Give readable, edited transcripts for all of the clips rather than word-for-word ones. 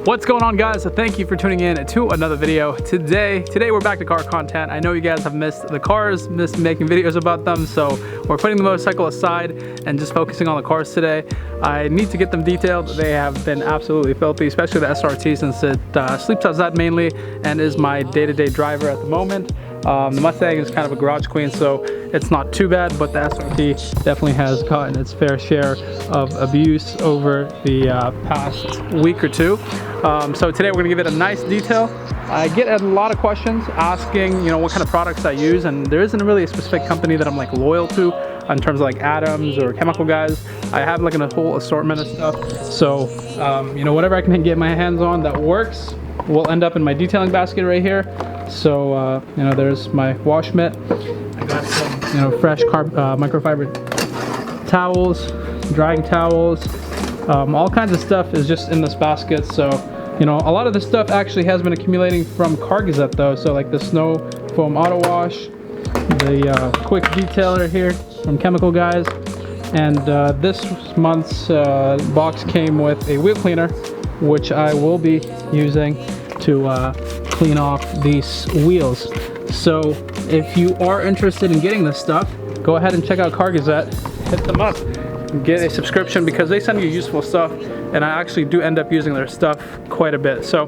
What's going on, guys? Thank you for tuning in to another video. Today we're back to car content. I know you guys have missed the cars, missed making videos about them, so we're putting the motorcycle aside and just focusing on the cars today. I need to get them detailed. They have been absolutely filthy, especially the SRT, since it sleeps outside mainly and is my day-to-day driver at the moment. The Mustang is kind of a garage queen, so it's not too bad, but the SRT definitely has gotten its fair share of abuse over the past week or two. So today we're gonna give it a nice detail. I get a lot of questions asking, what kind of products I use, and there isn't really a specific company that I'm like loyal to in terms of like Adams or chemical guys. I have like a whole assortment of stuff. So, whatever I can get my hands on that works will end up in my detailing basket right here. So, there's my wash mitt. I got some, fresh microfiber towels, drying towels, all kinds of stuff is just in this basket. So, a lot of this stuff actually has been accumulating from Cardgazette though. So like the snow foam auto wash, the quick detailer here from Chemical Guys, and this month's box came with a wheel cleaner, which I will be using to clean off these wheels. So if you are interested in getting this stuff, go ahead and check out Cardgazette. Hit them up, get a subscription, because they send you useful stuff, and I actually do end up using their stuff quite a bit. So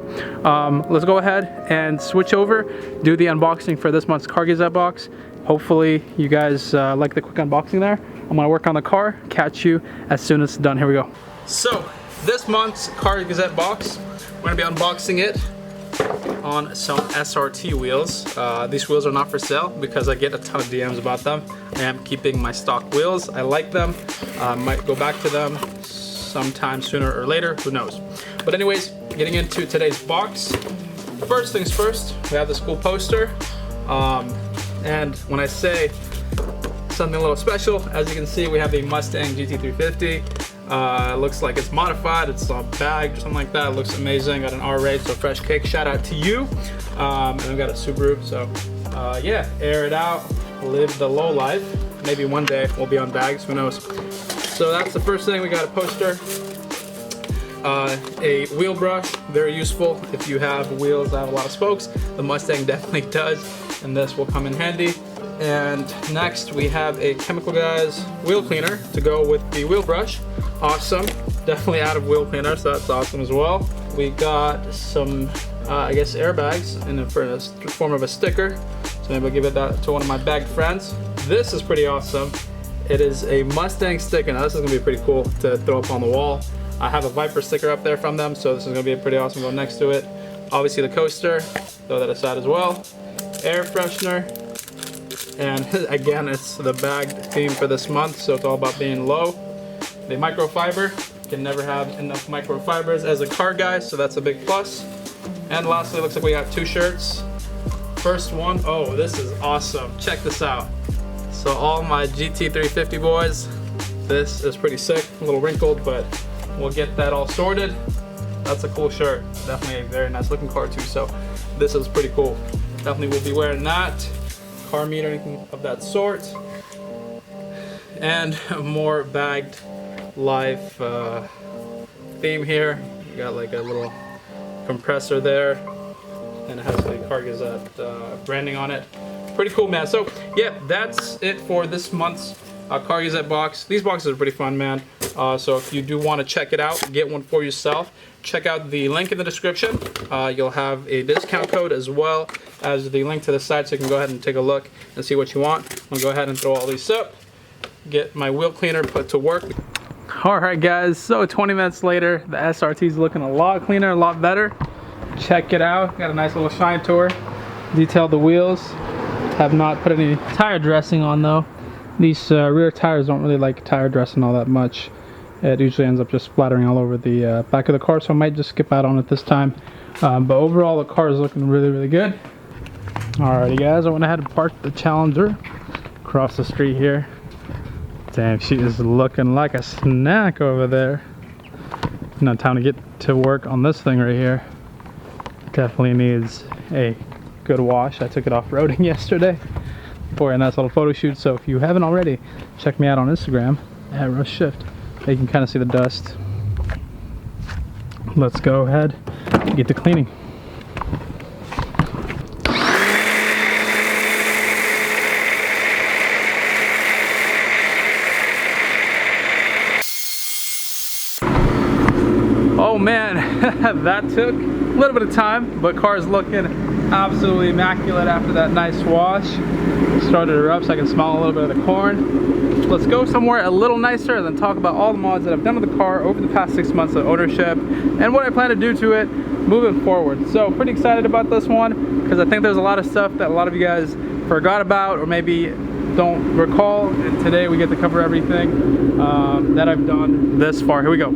let's go ahead and switch over, do the unboxing for this month's Cardgazette box. Hopefully you guys like the quick unboxing there. I'm gonna work on the car, catch you as soon as it's done. Here we go. So this month's Cardgazette box, we're gonna be unboxing it on some SRT wheels. These wheels are not for sale because I get a ton of DMs about them. I am keeping my stock wheels. I like them. Might go back to them sometime sooner or later, who knows. But anyways, getting into today's box. First things first, we have this cool poster. And when I say something a little special, as you can see, we have a Mustang GT 350. It looks like it's modified, it's all bagged or something like that. It looks amazing. Got an R-rate, so fresh cake. Shout out to you. And we've got a Subaru, so yeah, air it out, live the low life. Maybe one day we'll be on bags, who knows. So that's the first thing. We got a poster, a wheel brush, very useful if you have wheels that have a lot of spokes. The Mustang definitely does, and this will come in handy. And next we have a Chemical Guys wheel cleaner to go with the wheel brush. Awesome, definitely out of wheel cleaner, so that's awesome as well. We got some, I guess, airbags in the form of a sticker. So maybe I'll give it that to one of my bagged friends. This is pretty awesome. It is a Mustang sticker. Now this is gonna be pretty cool to throw up on the wall. I have a Viper sticker up there from them, so this is gonna be pretty awesome. Go next to it. Obviously the coaster, throw that aside as well. Air freshener. And again, it's the bagged theme for this month, so it's all about being low. The microfiber, can never have enough microfibers as a car guy, so that's a big plus. And lastly, looks like we got two shirts. First one, oh, this is awesome. Check this out. So all my GT 350 boys, this is pretty sick, a little wrinkled, but we'll get that all sorted. That's a cool shirt. Definitely a very nice looking car too, so this is pretty cool. Definitely will be wearing that. Car meet or anything of that sort. And more bagged life theme here. You got like a little compressor there, and it has the Cardgazette branding on it. Pretty cool, man. So yeah, that's it for this month's Cardgazette box. These boxes are pretty fun, man. So if you do want to check it out, get one for yourself, check out the link in the description. You'll have a discount code as well as the link to the site, so you can go ahead and take a look and see what you want. I'll go ahead and throw all these up, get my wheel cleaner put to work. Alright guys, so 20 minutes later, the SRT is looking a lot cleaner, a lot better. Check it out. Got a nice little shine tour. Detailed the wheels. Have not put any tire dressing on though. These rear tires don't really like tire dressing all that much. It usually ends up just splattering all over the back of the car, so I might just skip out on it this time. But overall, the car is looking really, really good. Alrighty guys, I went ahead and parked the Challenger across the street here. Damn, she is looking like a snack over there. Now time to get to work on this thing right here. Definitely needs a good wash. I took it off-roading yesterday for a nice little photo shoot, so if you haven't already, check me out on Instagram at Rush Shift. You can kind of see the dust. let's go ahead and get to cleaning. Oh man, that took a little bit of time, but car's looking absolutely immaculate after that nice wash. Started her up so I can smell a little bit of the corn. Let's go somewhere a little nicer and then talk about all the mods that I've done with the car over the past 6 months of ownership and what I plan to do to it moving forward. So pretty excited about this one because I think there's a lot of stuff that a lot of you guys forgot about or maybe don't recall, and today we get to cover everything that I've done this far. Here we go.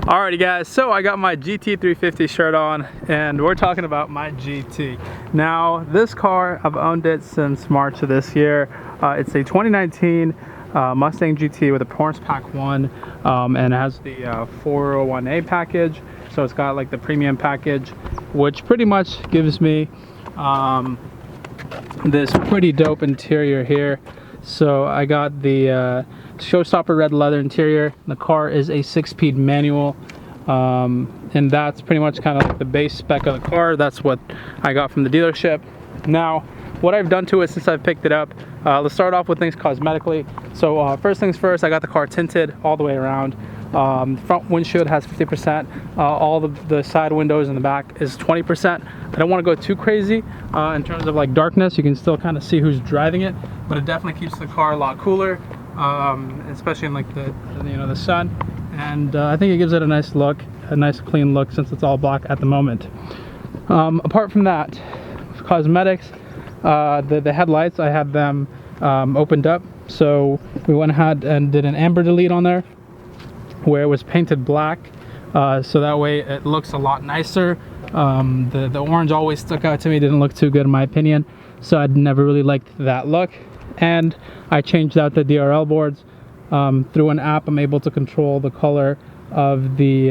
Alrighty guys, so I got my GT350 shirt on and we're talking about my GT. Now this car, I've owned it since March of this year. It's a 2019 Mustang GT with a performance pack 1 and it has the 401A package. So it's got like the premium package, which pretty much gives me this pretty dope interior here. So I got the showstopper red leather interior. The car is a 6-speed manual, and that's pretty much kind of like the base spec of the car. That's what I got from the dealership. Now, what I've done to it since I've picked it up, let's start off with things cosmetically. So first things first, I got the car tinted all the way around. Front windshield has 50%. All the side windows in the back is 20%. I don't want to go too crazy in terms of like darkness. You can still kind of see who's driving it, but it definitely keeps the car a lot cooler, especially in like the sun. And I think it gives it a nice look, a nice clean look since it's all black at the moment. Apart from that, cosmetics, the headlights, I had them opened up. So we went ahead and did an amber delete on there where it was painted black, so that way it looks a lot nicer. The orange always stuck out to me, didn't look too good in my opinion, so I'd never really liked that look. And I changed out the DRL boards. Through an app I'm able to control the color of the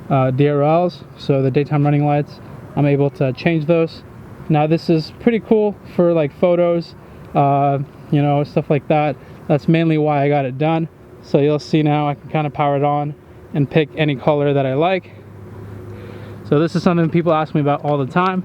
DRLs, so the daytime running lights, I'm able to change those. Now this is pretty cool for like photos, you know, stuff like that. That's mainly why I got it done. So you'll see now I can kind of power it on and pick any color that I like. So this is something people ask me about all the time,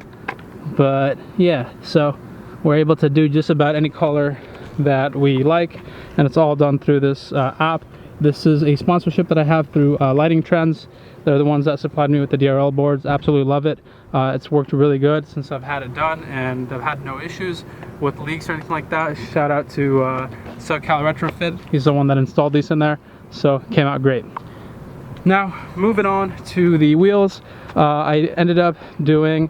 but yeah, so we're able to do just about any color that we like, and it's all done through this app. This is a sponsorship that I have through Lighting Trends. They're the ones that supplied me with the DRL boards. Absolutely love it. It's worked really good since I've had it done, and I've had no issues with leaks or anything like that. Shout out to SoCal Retrofit. He's the one that installed these in there, so it came out great. Now moving on to the wheels, I ended up doing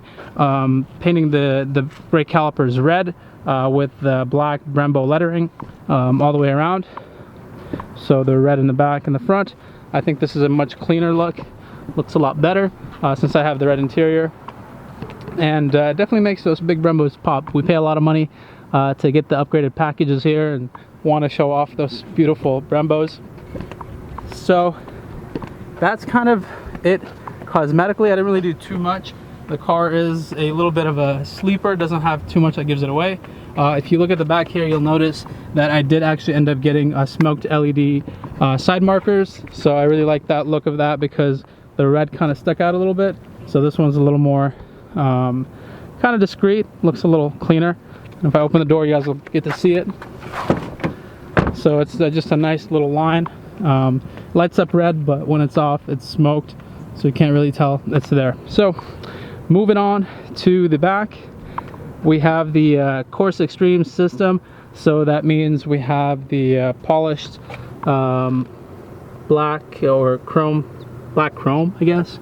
painting the brake calipers red with the black Brembo lettering all the way around. So they're red in the back and the front. I think this is a much cleaner look. Looks a lot better since I have the red interior, and definitely makes those big Brembos pop. We pay a lot of money to get the upgraded packages here and want to show off those beautiful Brembos. So that's kind of it cosmetically. I didn't really do too much. The car is a little bit of a sleeper, doesn't have too much that gives it away. If you look at the back here, you'll notice that I did actually end up getting smoked LED side markers. So I really like that look of that because the red kind of stuck out a little bit. So this one's a little more kind of discreet, looks a little cleaner. And if I open the door, you guys will get to see it. So it's just a nice little line. Lights up red, but when it's off, it's smoked. So you can't really tell it's there. So moving on to the back, we have the Course Extreme system. So that means we have the polished black or black chrome, I guess,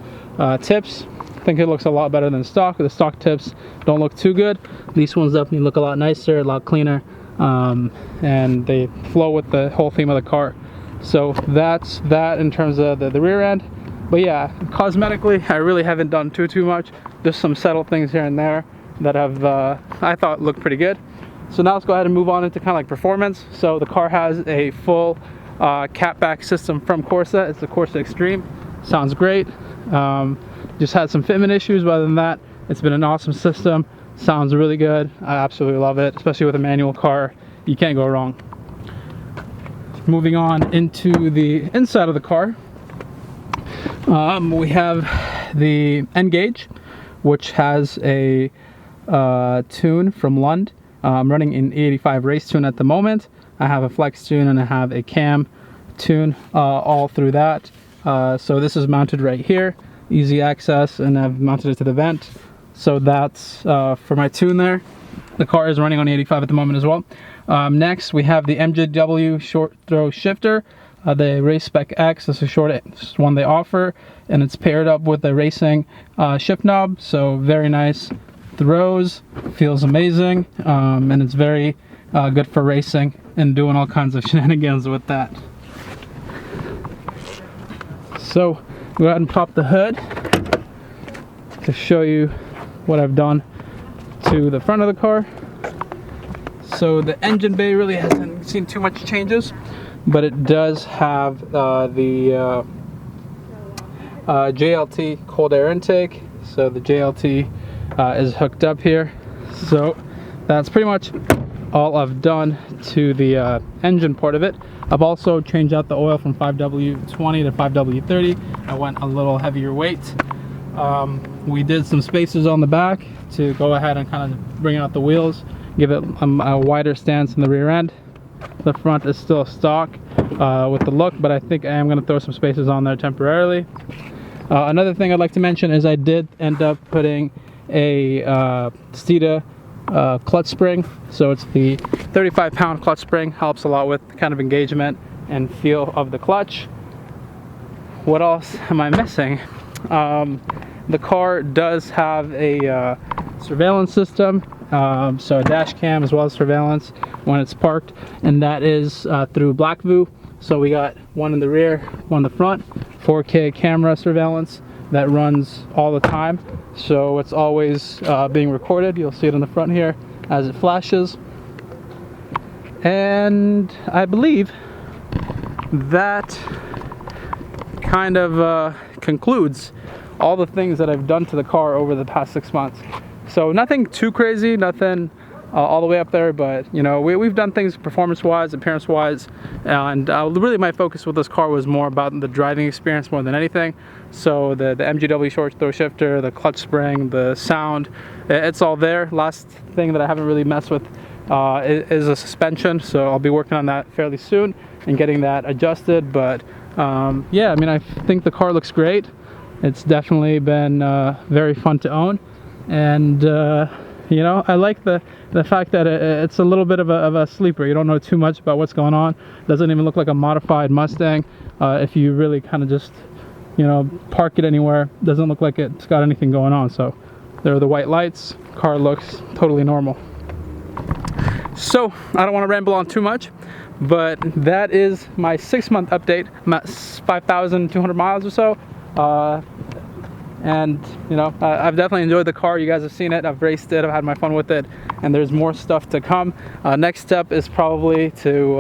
tips. I think it looks a lot better than stock. The stock tips don't look too good. These ones definitely look a lot nicer, a lot cleaner, and they flow with the whole theme of the car. So that's that in terms of the rear end. But yeah, cosmetically, I really haven't done too much. Just some subtle things here and there that have I thought looked pretty good. So now let's go ahead and move on into kind of like performance. So the car has a full catback system from Cardgazette. It's the Cardgazette Extreme. Sounds great. Just had some fitment issues, but other than that, it's been an awesome system. Sounds really good. I absolutely love it, especially with a manual car. You can't go wrong. Moving on into the inside of the car. We have the N gauge, which has a tune from Lund. I'm running an 85 race tune at the moment. I have a flex tune and I have a cam tune all through that. So this is mounted right here, easy access, and I've mounted it to the vent. So that's for my tune there. The car is running on 85 at the moment as well. Next, we have the MJW short throw shifter. The Race Spec X is the shortest one they offer, and it's paired up with the racing shift knob. So very nice throws, feels amazing, and it's very good for racing and doing all kinds of shenanigans with that. So go ahead and pop the hood to show you what I've done to the front of the car. So the engine bay really hasn't seen too much changes, but it does have the JLT cold air intake. So the JLT is hooked up here. So that's pretty much all I've done to the engine part of it. I've also changed out the oil from 5W20 to 5W30. I went a little heavier weight. We did some spacers on the back to go ahead and kind of bring out the wheels, give it a wider stance in the rear end. The front is still stock with the look, but I think I am going to throw some spacers on there temporarily. Another thing I'd like to mention is I did end up putting a Steeda clutch spring. So it's the 35-pound clutch spring, helps a lot with kind of engagement and feel of the clutch. What else am I missing? The car does have a surveillance system, so a dash cam as well as surveillance when it's parked, and that is through BlackView. So we got one in the rear, one in the front, 4K camera surveillance that runs all the time, so it's always being recorded. You'll see it in the front here as it flashes. And I believe that kind of concludes all the things that I've done to the car over the past 6 months. So nothing too crazy, nothing all the way up there, but you know, we've done things performance-wise, appearance-wise, and really my focus with this car was more about the driving experience more than anything. So the MGW short throw shifter, the clutch spring, the sound, it's all there. Last thing that I haven't really messed with is a suspension, so I'll be working on that fairly soon and getting that adjusted. But yeah, I mean, I think the car looks great. It's definitely been very fun to own, and you know, I like the fact that it's a little bit of a sleeper. You don't know too much about what's going on. It doesn't even look like a modified Mustang. If you really kind of just, you know, park it anywhere, doesn't look like it's got anything going on. So there are the white lights. Car looks totally normal. So I don't want to ramble on too much, but that is my 6-month update. I'm at 5,200 miles or so. And you know, I've definitely enjoyed the car. You guys have seen it, I've raced it, I've had my fun with it, and there's more stuff to come. Next step is probably to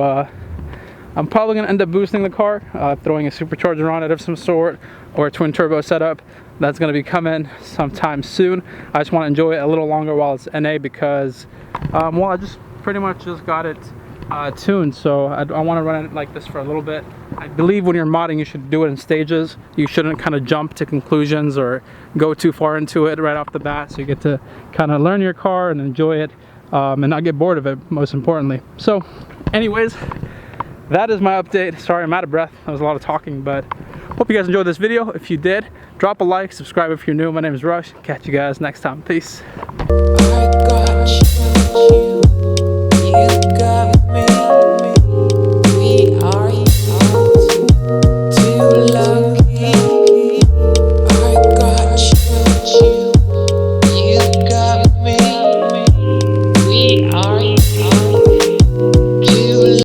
I'm probably going to end up boosting the car, throwing a supercharger on it of some sort, or a twin turbo setup. That's going to be coming sometime soon. I just want to enjoy it a little longer while it's NA, because well, I just pretty much just got it tuned, so I want to run it like this for a little bit. I believe when you're modding, you should do it in stages. You shouldn't kind of jump to conclusions or go too far into it right off the bat, so you get to kind of learn your car and enjoy it, and not get bored of it, most importantly. So anyways, that is my update. Sorry, I'm out of breath. That was a lot of talking, but hope you guys enjoyed this video. If you did, drop a like, subscribe if you're new. My name is Rush. Catch you guys next time. Peace.